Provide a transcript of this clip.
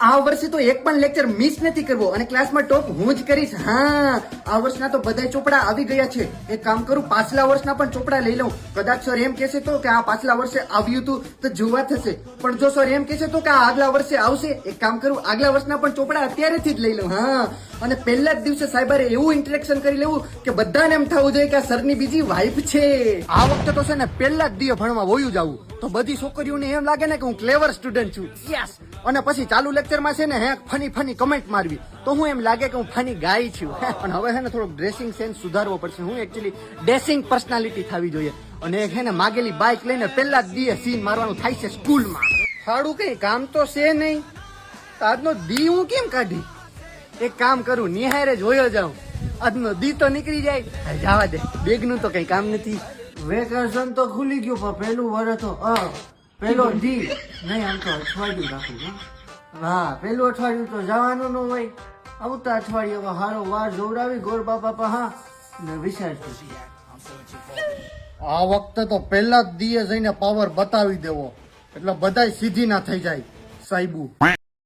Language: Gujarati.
આ વર્ષે તો એક પણ લેક્ચર મિસ નથી કરવો અને ક્લાસમાં ટોપ હું જ કરીશ. હા, આ વર્ષના તો બધા ચોપડા આવી ગયા છે. એક કામ કરું, પાછલા વર્ષના પણ ચોપડા લઈ લઉં. કદાચ સર એમ કહેશે તો કે આ પાછલા વર્ષે આવ્યું હતું તો જોવા થશે, પણ જો સર એમ કહેશે તો કે આ આગલા વર્ષે આવશે, એક કામ કરું, આગલા વર્ષના પણ ચોપડા અત્યારેથી જ લઈ લઉં. હા, અને પહેલા જ દિવસે સાહેબરે એવું ઇન્ટરેક્શન કરી લેવું કે બધાને એમ થવું જોઈએ કે આ સરની બીજી વાઇફ છે. આ વખતે તો છે ને પહેલા જ દિવસે ભણવા વયું જવું, તો બધી છોકરીઓને એમ લાગે ને કે હું ક્લેવર સ્ટુડન્ટ છું. યસ. અને પછી ચાલુ લેક્ચરમાં છે ને હે ફની કમેન્ટ મારવી, તો હું એમ લાગે કે હું ફની ગાય છું. પણ હવે છે ને થોડોક ડ્રેસિંગ સેન્સ સુધારવો પડશે. હું એકચ્યુઅલી ડ્રેસિંગ પર્સનાલિટી થવી જોઈએ. અને એક છે ને માગેલી બાઇક લઈને પહેલા જ દીએ સીન મારવાનું થાય છે સ્કૂલમાં. સાડું કઈ કામ તો છે નહીં, આજનો દી હું કેમ કાઢી? એક કામ કરું, નિહારે જોયો જાઉં, આજનો દી તો નીકળી જાય. જવા દે, બેગનું તો કઈ કામ નથી. વેકેશન તો ખુલી ગયું પણ પેલું વર્ષ તો પેલો દી નહીં, આમ તો અઠવાડિયું રાખું છું. હા, પેલું અઠવાડિયું તો જવાનું ન હોય. આવતા અઠવાડિયે હારો વાર જોવડાવી ગોળ બાપા પા ને વિચારશું. આ વખતે તો પહેલા જ દીએ જઈને પાવર બતાવી દેવો, એટલે બધાય સીધી ના થઈ જાય સાહેબુ.